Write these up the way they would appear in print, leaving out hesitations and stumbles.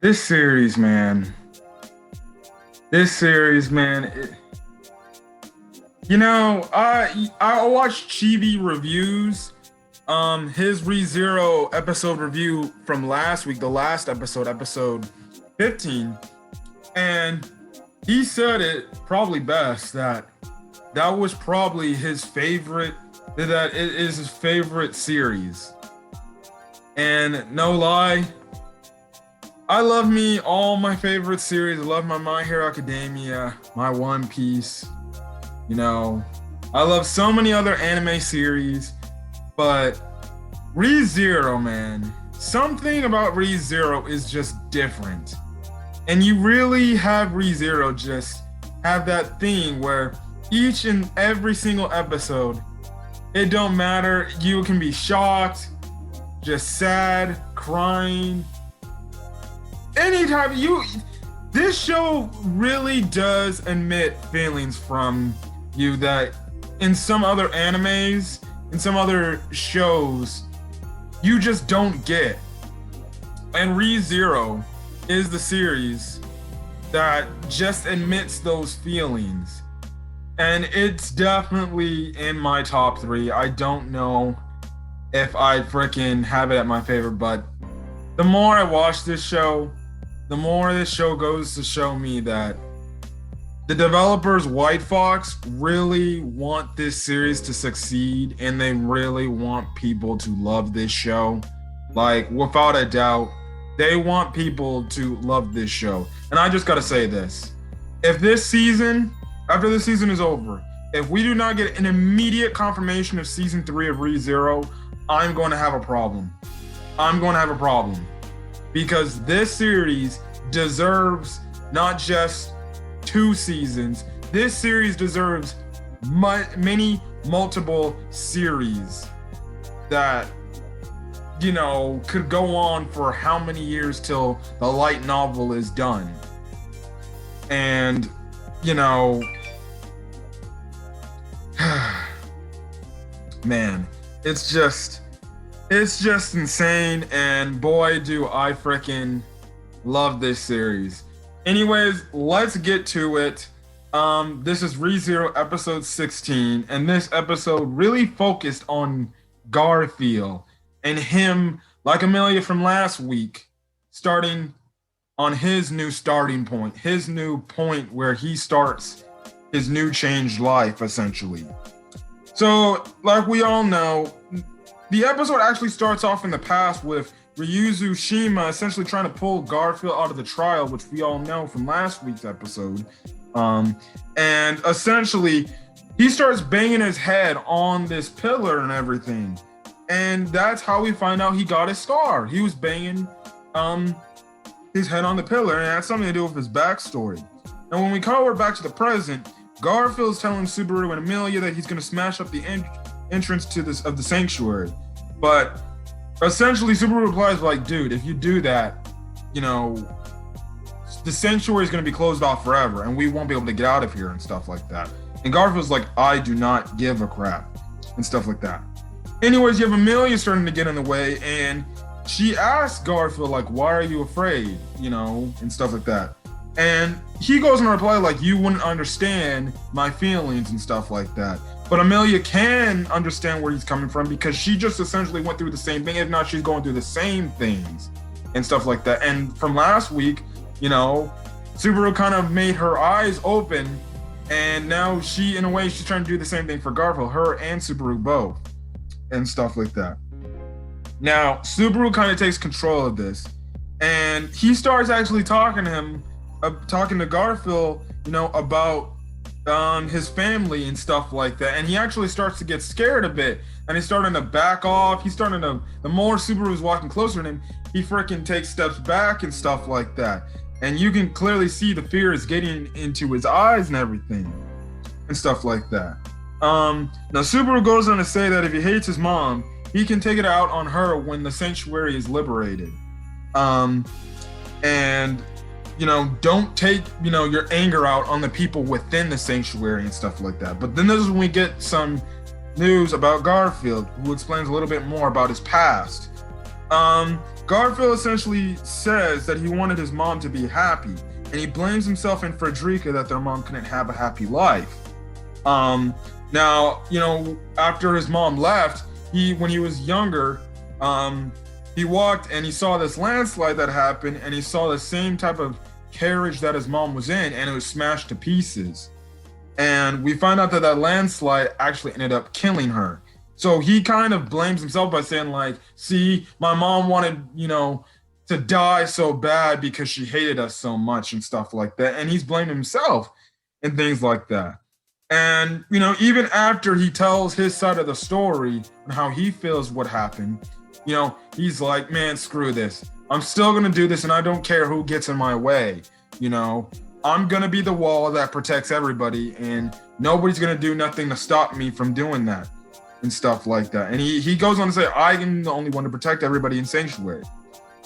This series, man. This series, man. I watched Chibi reviews. His ReZero episode review from last week, the last episode, episode 15, and he said it probably best that was probably his favorite. That it is his favorite series, and no lie. I love me all my favorite series. I love My Hero Academia, my One Piece. You know, I love so many other anime series, but ReZero, man, something about ReZero is just different. And you really have ReZero just have that thing where each and every single episode, it don't matter. You can be shocked, just sad, crying, anytime this show really does admit feelings from you that in some other animes, in some other shows, you just don't get. And ReZero is the series that just admits those feelings. And it's definitely in my top 3. I don't know if I freaking have it at my favorite, but the more I watch this show, the more this show goes to show me that the developers, White Fox, really want this series to succeed, and they really want people to love this show. Like, without a doubt, they want people to love this show. And I just gotta say this. If this season, after this season is over, if we do not get an immediate confirmation of season 3 of ReZero, I'm going to have a problem. I'm going to have a problem. Because this series deserves not just 2 seasons. This series deserves many multiple series that, could go on for how many years till the light novel is done. And, man, it's just insane, and boy, do I freaking love this series. Anyways, let's get to it. This is ReZero episode 16, and this episode really focused on Garfiel and him, like Amelia from last week, starting on his new starting point, his new point where he starts his new changed life, essentially. So, like we all know, the episode actually starts off in the past with Ryuzu Shima essentially trying to pull Garfield out of the trial, which we all know from last week's episode. And essentially, he starts banging his head on this pillar and everything. And that's how we find out he got his scar. He was banging his head on the pillar, and it had something to do with his backstory. And when we call back to the present, Garfield's telling Subaru and Amelia that he's going to smash up the entrance to the sanctuary. But essentially, Subaru replies like, dude, if you do that, the sanctuary is going to be closed off forever, and we won't be able to get out of here and stuff like that. And Garfield's like, I do not give a crap, and stuff like that. Anyways, you have Amelia starting to get in the way, and she asks Garfield, like, why are you afraid, and stuff like that. And he goes in reply like, you wouldn't understand my feelings and stuff like that. But Amelia can understand where he's coming from because she just essentially went through the same thing. If not, she's going through the same things and stuff like that. And from last week, Subaru kind of made her eyes open, and now in a way, she's trying to do the same thing for Garfield, her and Subaru both, and stuff like that. Now, Subaru kind of takes control of this, and he starts actually talking to Garfield, about his family and stuff like that. And he actually starts to get scared a bit, and he's starting to back off. The more Subaru's walking closer to him, he freaking takes steps back and stuff like that. And you can clearly see the fear is getting into his eyes and everything and stuff like that. Now Subaru goes on to say that if he hates his mom, he can take it out on her when the sanctuary is liberated. And don't take, your anger out on the people within the sanctuary and stuff like that. But then this is when we get some news about Garfield, who explains a little bit more about his past. Garfield essentially says that he wanted his mom to be happy, and he blames himself and Frederica that their mom couldn't have a happy life. Now, after his mom left, when he was younger, he walked and he saw this landslide that happened, and he saw the same type of carriage that his mom was in, and it was smashed to pieces. And we find out that landslide actually ended up killing her. So he kind of blames himself by saying, like, see, my mom wanted, to die so bad because she hated us so much and stuff like that. And he's blaming himself and things like that. And, even after he tells his side of the story and how he feels what happened, he's like, man, screw this. I'm still going to do this, and I don't care who gets in my way. I'm going to be the wall that protects everybody, and nobody's going to do nothing to stop me from doing that and stuff like that. And he goes on to say, I am the only one to protect everybody in Sanctuary.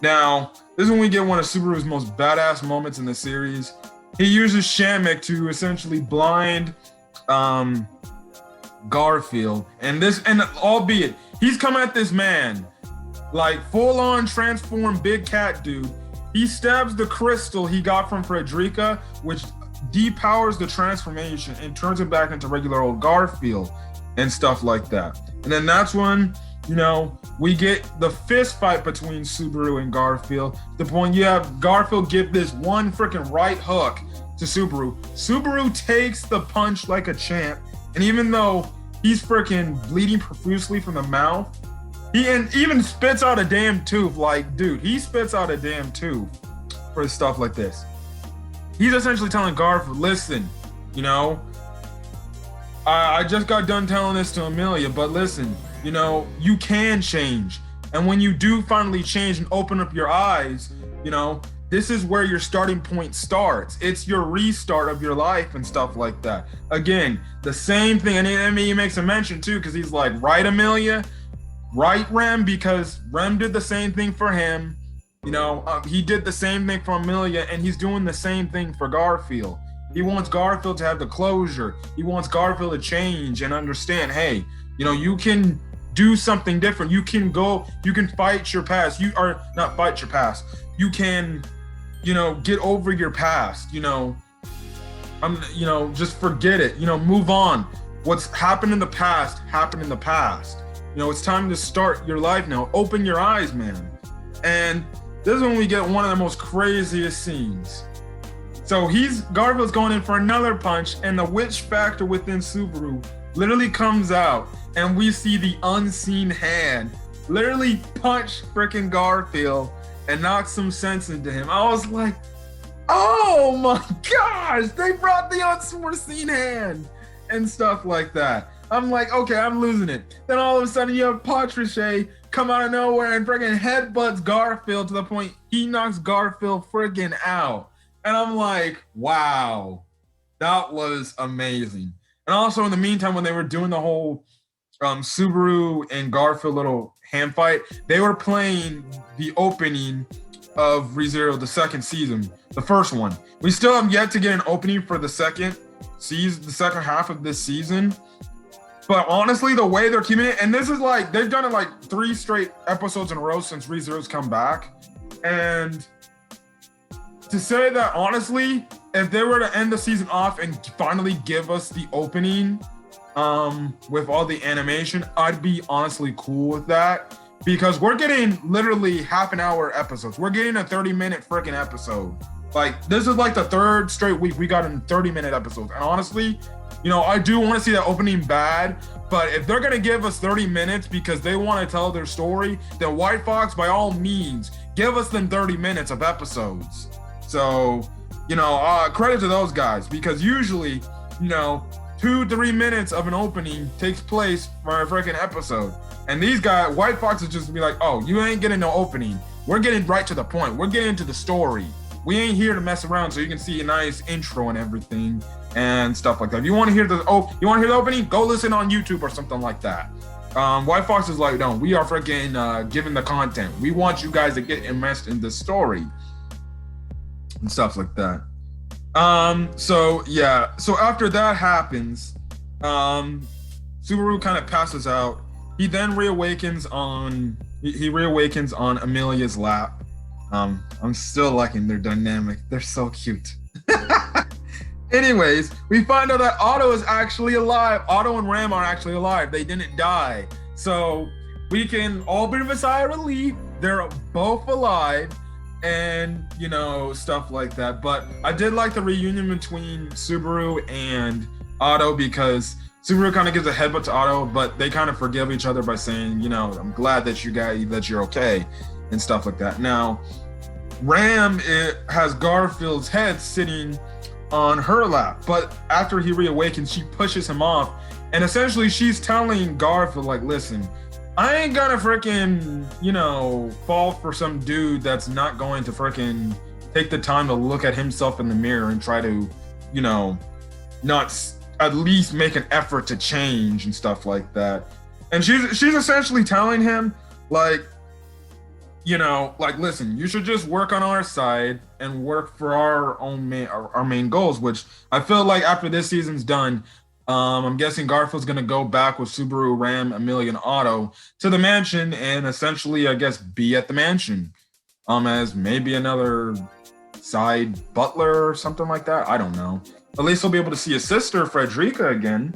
Now, this is when we get one of Subaru's most badass moments in the series. He uses Shamek to essentially blind Garfield. And albeit, he's come at this man like full-on transformed big cat dude. He stabs the crystal he got from Frederica, which depowers the transformation and turns him back into regular old Garfield and stuff like that. And then that's when, we get the fist fight between Subaru and Garfield. The point you have Garfield give this one freaking right hook to Subaru. Subaru takes the punch like a champ. And even though he's freaking bleeding profusely from the mouth, he even spits out a damn tooth. Like, dude, he spits out a damn tooth for stuff like this. He's essentially telling Garfield, listen, I just got done telling this to Amelia, but listen, you can change. And when you do finally change and open up your eyes, this is where your starting point starts. It's your restart of your life and stuff like that. Again, the same thing. And he makes a mention too, because he's like, right, Amelia? Right, Rem? Because Rem did the same thing for him. He did the same thing for Amelia, and he's doing the same thing for Garfield. He wants Garfield to have the closure. He wants Garfield to change and understand, hey, you can do something different. You can fight your past. You are not fight your past. You can, get over your past, just forget it, move on. What's happened in the past, happened in the past. It's time to start your life now. Open your eyes, man. And this is when we get one of the most craziest scenes. So Garfield's going in for another punch, and the witch factor within Subaru literally comes out, and we see the unseen hand literally punch freaking Garfield and knock some sense into him. I was like, oh my gosh, they brought the unseen hand and stuff like that. I'm like, okay, I'm losing it. Then all of a sudden you have Patricia come out of nowhere and freaking headbutts Garfield to the point he knocks Garfield freaking out. And I'm like, wow, that was amazing. And also in the meantime, when they were doing the whole Subaru and Garfield little hand fight, they were playing the opening of ReZero, the second season, the first one. We still have yet to get an opening for the second half of this season. But honestly, the way they're keeping it, and this is like, they've done it like 3 straight episodes in a row since ReZero's come back. And to say that, honestly, if they were to end the season off and finally give us the opening with all the animation, I'd be honestly cool with that. Because we're getting literally half an hour episodes. We're getting a 30-minute freaking episode. Like, this is like the 3rd straight week we got in 30-minute episodes. And honestly, I do want to see that opening bad, but if they're going to give us 30 minutes because they want to tell their story, then White Fox, by all means, give us them 30 minutes of episodes. So, credit to those guys, because usually, 2-3 minutes of an opening takes place for a freaking episode. And these guys, White Fox is just be like, oh, you ain't getting no opening. We're getting right to the point. We're getting into the story. We ain't here to mess around, so you can see a nice intro and everything and stuff like that. If you want to hear the opening, go listen on YouTube or something like that. White Fox is like, no, we are freaking giving the content. We want you guys to get immersed in the story and stuff like that. So after that happens, Subaru kind of passes out. He then reawakens on he reawakens on Amelia's lap. I'm still liking their dynamic. They're so cute. Anyways, we find out that Otto is actually alive. Otto and Ram are actually alive. They didn't die. So we can all breathe a sigh of relief. They're both alive and, stuff like that. But I did like the reunion between Subaru and Otto because Subaru kind of gives a headbutt to Otto, but they kind of forgive each other by saying, I'm glad that you're okay and stuff like that. Now, Ram has Garfield's head sitting on her lap, but after he reawakens, she pushes him off, and essentially she's telling Garfield, like, listen, I ain't gonna freaking, fall for some dude that's not going to freaking take the time to look at himself in the mirror and try to, not at least make an effort to change and stuff like that. And she's essentially telling him, like, listen, you should just work on our side and work for our main goals, which I feel like after this season's done, I'm guessing Garfield's going to go back with Subaru, Ram, Amelia, and Otto to the mansion and essentially, I guess, be at the mansion as maybe another side butler or something like that. I don't know. At least he'll be able to see his sister, Frederica, again.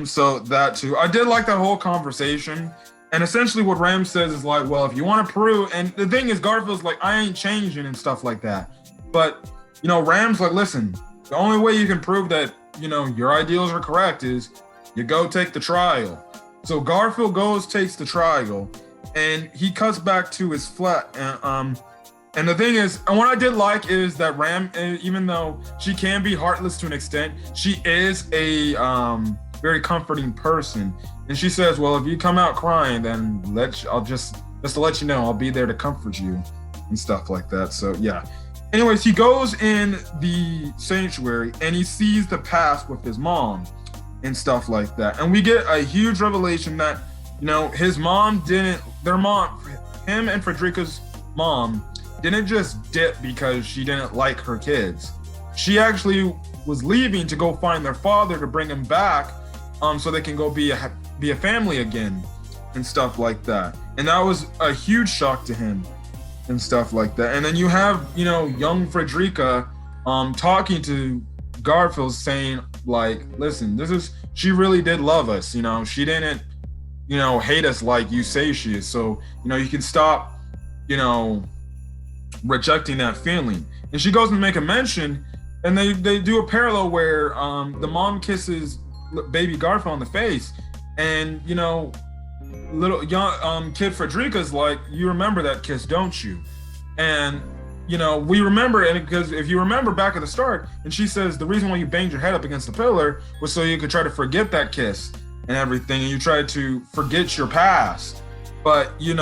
So that too. I did like that whole conversation. And essentially what Ram says is like, well, if you want to prove, and the thing is, Garfield's like, I ain't changing and stuff like that. But, Ram's like, listen, the only way you can prove that, your ideals are correct is you go take the trial. So Garfield takes the trial, and he cuts back to his flat. And the thing is, and what I did like is that Ram, even though she can be heartless to an extent, she is a very comforting person. And she says, well, if you come out crying, then I'll just to let you know, I'll be there to comfort you and stuff like that. So yeah. Anyways, he goes in the sanctuary and he sees the past with his mom and stuff like that. And we get a huge revelation that, his mom him and Frederica's mom didn't just dip because she didn't like her kids. She actually was leaving to go find their father to bring him back so they can go be a family again and stuff like that. And that was a huge shock to him and stuff like that. And then you have, young Frederica talking to Garfield saying, like, listen, she really did love us. She didn't, hate us like you say she is. So, you can stop, rejecting that feeling. And she goes and make a mention, and they do a parallel where the mom kisses baby Garfield on the face, and little young kid Frederica's like, you remember that kiss, don't you? And we remember it because if you remember back at the start, and she says the reason why you banged your head up against the pillar was so you could try to forget that kiss and everything, and you tried to forget your past. But you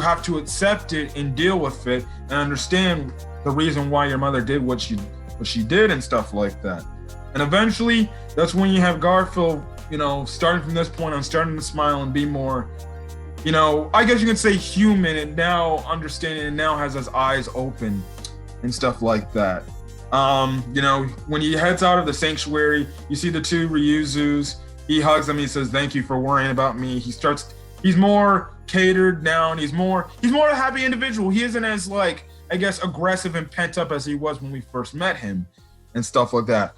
have to accept it and deal with it and understand the reason why your mother did what she did and stuff like that. And eventually, that's when you have Garfield, starting from this point on, starting to smile and be more, I guess you could say human, and now understanding and now has his eyes open and stuff like that. When he heads out of the sanctuary, you see the two Ryuzus. He hugs them. He says, "Thank you for worrying about me." He's more catered now, and he's more a happy individual. He isn't as, like, I guess, aggressive and pent up as he was when we first met him and stuff like that.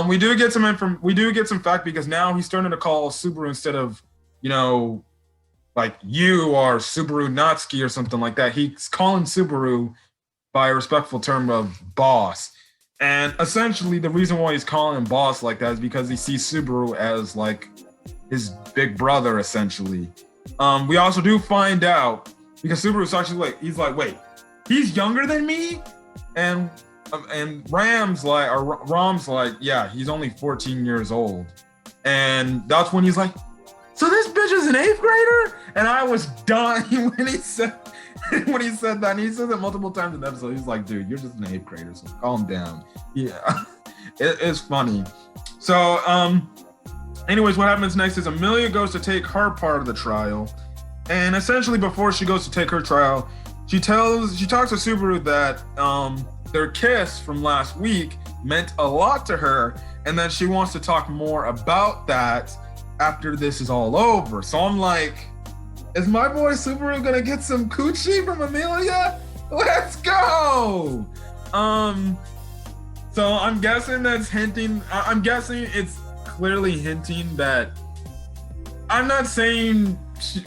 We do get some fact because now he's starting to call Subaru instead of, like, you are Subaru Natsuki or something like that. He's calling Subaru by a respectful term of boss. And essentially the reason why he's calling him boss like that is because he sees Subaru as, like, his big brother, essentially. We also do find out, because Subaru's actually like, he's like, wait, he's younger than me? And Ram's like, yeah, he's only 14 years old. And that's when he's like, so this bitch is an 8th grader? And I was done when he said that. And he says it multiple times in the episode. He's like, dude, you're just an 8th grader, so calm down. Yeah, it's funny. So, anyways, what happens next is Amelia goes to take her part of the trial. And essentially before she goes to take her trial, she talks to Subaru that their kiss from last week meant a lot to her, and that she wants to talk more about that after this is all over. So I'm like, Is my boy Subaru gonna get some coochie from Amelia? Let's go! So I'm guessing that's hinting. I'm guessing it's clearly hinting that. I'm not saying.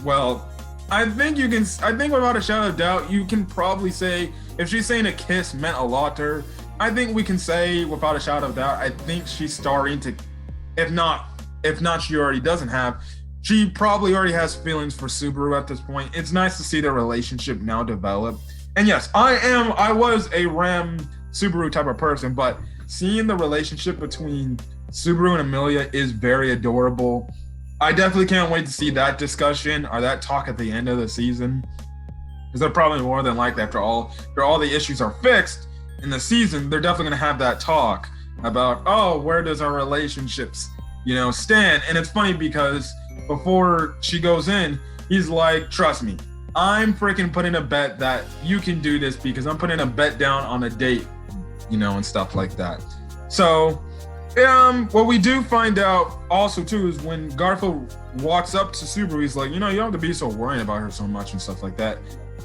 Well, I think you can. I think without a shadow of doubt, you can probably say if she's saying a kiss meant a lot to her. I think we can say without a shadow of doubt. I think she's starting to, if not, she already doesn't have. She probably already has feelings for Subaru at this point. It's nice to see their relationship now develop. And yes, I was a Ram Subaru type of person, but seeing the relationship between Subaru and Amelia is very adorable. I definitely can't wait to see that discussion or that talk at the end of the season. Because they're probably more than likely after all the issues are fixed in the season, they're definitely gonna have that talk about, oh, where does our relationships, stand? And it's funny because before she goes in, he's like, trust me, I'm freaking putting a bet that you can do this because I'm putting a bet down on a date, and stuff like that. So, what we do find out also too is when Garfiel walks up to Subaru, he's like, you don't have to be so worried about her so much and stuff like that.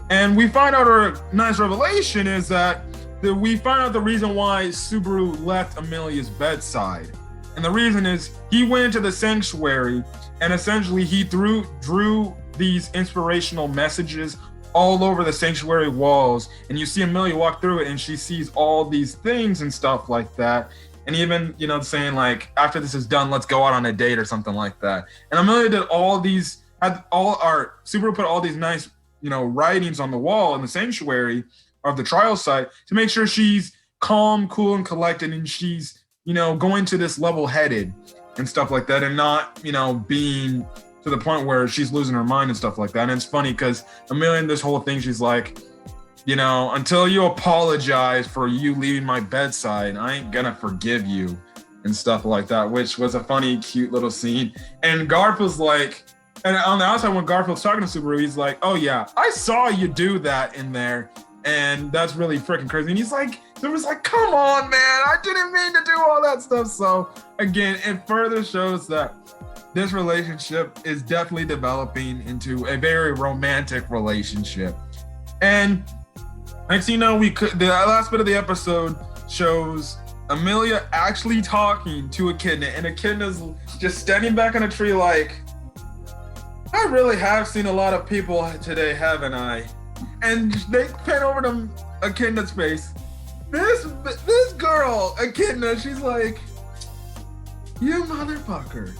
And we find out our nice revelation is that we find out the reason why Subaru left Amelia's bedside. And the reason is he went into the sanctuary and essentially he drew these inspirational messages all over the sanctuary walls. And you see Amelia walk through it and she sees all these things and stuff like that. And even, saying like, after this is done, let's go out on a date or something like that. And Amelia did Subaru put all these nice, writings on the wall in the sanctuary of the trial site to make sure she's calm, cool, and collected. And she's, going to this level-headed and stuff like that, and not, being to the point where she's losing her mind and stuff like that. And it's funny because Amelia in this whole thing, she's like, until you apologize for you leaving my bedside, I ain't gonna forgive you and stuff like that, which was a funny, cute little scene. And Garfield's like, and on the outside when Garfield's talking to Subaru, he's like, oh yeah, I saw you do that in there. And that's really freaking crazy. And he's like, Subaru's like, come on, man, I didn't mean to do all that stuff. So again, it further shows that this relationship is definitely developing into a very romantic relationship. And next, the last bit of the episode shows Amelia actually talking to Echidna, and Echidna's just standing back in a tree like, I really have seen a lot of people today, haven't I? And they pan over to Echidna's face. This girl, Echidna, she's like, you motherfucker.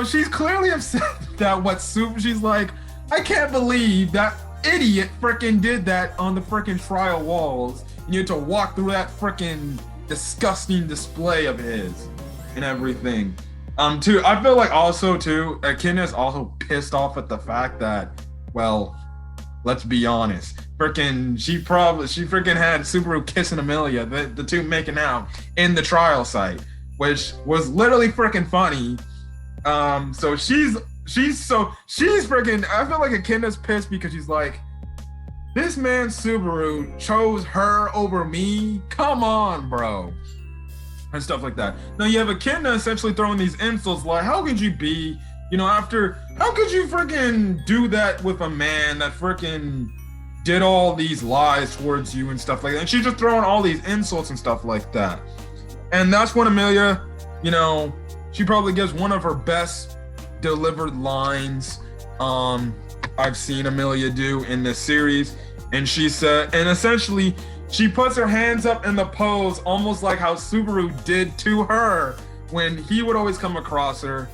She's clearly upset that she's like, I can't believe that idiot freaking did that on the freaking trial walls. And you had to walk through that freaking disgusting display of his and everything. Too, I feel like also too, Echidna's also pissed off at the fact that, well, let's be honest, she freaking had Subaru kissing Amelia, the two making out in the trial site, which was literally freaking funny. So she's freaking, I feel like Echidna's pissed because she's like, this man Subaru chose her over me? Come on, bro. And stuff like that. Now you have Echidna essentially throwing these insults like, how could you be, how could you freaking do that with a man that freaking did all these lies towards you and stuff like that? And she's just throwing all these insults and stuff like that. And that's when Amelia, she probably gives one of her best delivered lines I've seen Amelia do in this series. And she said, and essentially she puts her hands up in the pose almost like how Subaru did to her when he would always come across her.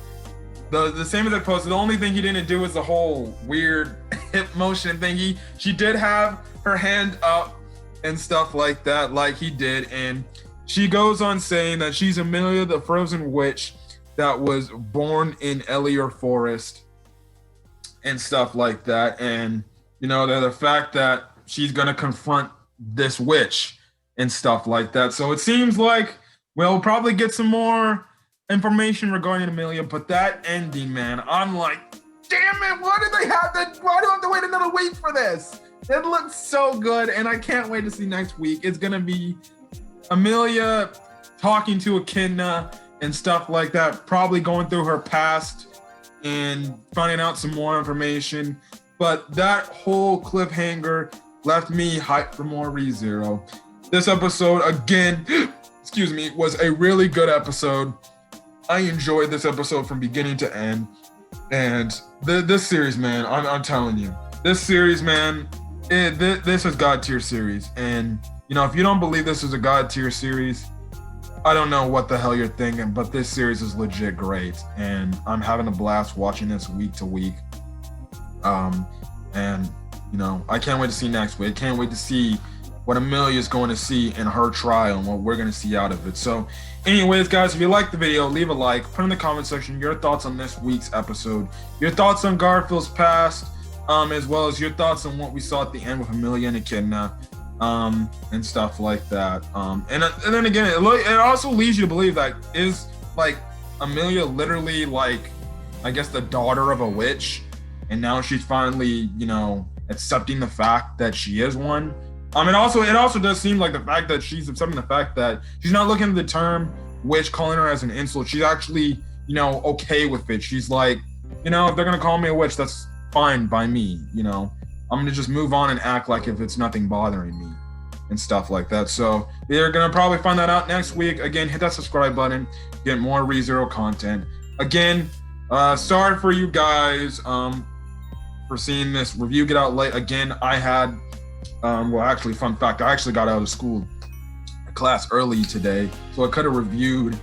The same exact pose. The only thing he didn't do is the whole weird hip motion thing. She did have her hand up and stuff like that, like he did. And she goes on saying that she's Amelia, the frozen witch that was born in Elior Forest and stuff like that. And, the fact that she's going to confront this witch and stuff like that. So it seems like we'll probably get some more information regarding Amelia, but that ending, man, I'm like, damn it, why do I have to wait another week for this? It looks so good, and I can't wait to see next week. It's gonna be Amelia talking to Echidna and stuff like that, probably going through her past and finding out some more information. But that whole cliffhanger left me hyped for more ReZero. This episode, again, excuse me, was a really good episode. I enjoyed this episode from beginning to end. And this series, man, I'm telling you, this series, man, this is God tier series. And, you know, if you don't believe this is a God tier series, I don't know what the hell you're thinking, but this series is legit great. And I'm having a blast watching this week to week. And, you know, I can't wait to see next week. I can't wait to see what Amelia is going to see in her trial and what we're going to see out of it. So anyways, guys, if you liked the video, leave a like, put in the comment section your thoughts on this week's episode, your thoughts on Garfield's past, as well as your thoughts on what we saw at the end with Amelia and Echidna, and stuff like that. And then again, it also leads you to believe that is like Amelia literally like, I guess, the daughter of a witch, and now she's finally, you know, accepting the fact that she is one. It also does seem like the fact that she's accepting the fact that she's not looking at the term witch, calling her as an insult. She's actually, you know, okay with it. She's like, you know, if they're gonna call me a witch, that's fine by me. You know, I'm gonna just move on and act like if it's nothing bothering me and stuff like that. So you're gonna probably find that out next week. Again, hit that subscribe button, get more ReZero content. Again, sorry for you guys for seeing this review get out late. Again, I had well, actually, fun fact, I actually got out of school class early today, so I could have reviewed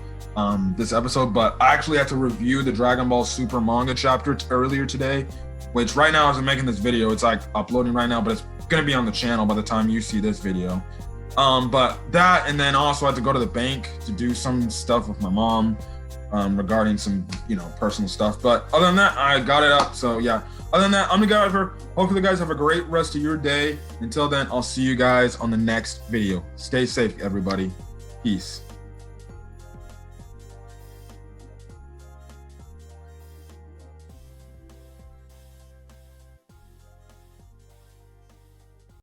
this episode, but I actually had to review the Dragon Ball Super manga chapter earlier today, which right now as I'm making this video, it's like uploading right now, but it's gonna be on the channel by the time you see this video. But that, and then also I had to go to the bank to do some stuff with my mom regarding some, you know, personal stuff. But other than that, I got it up. So yeah, other than that, I'm the guy for. Hopefully you guys have a great rest of your day. Until then, I'll see you guys on the next video. Stay safe, everybody. Peace.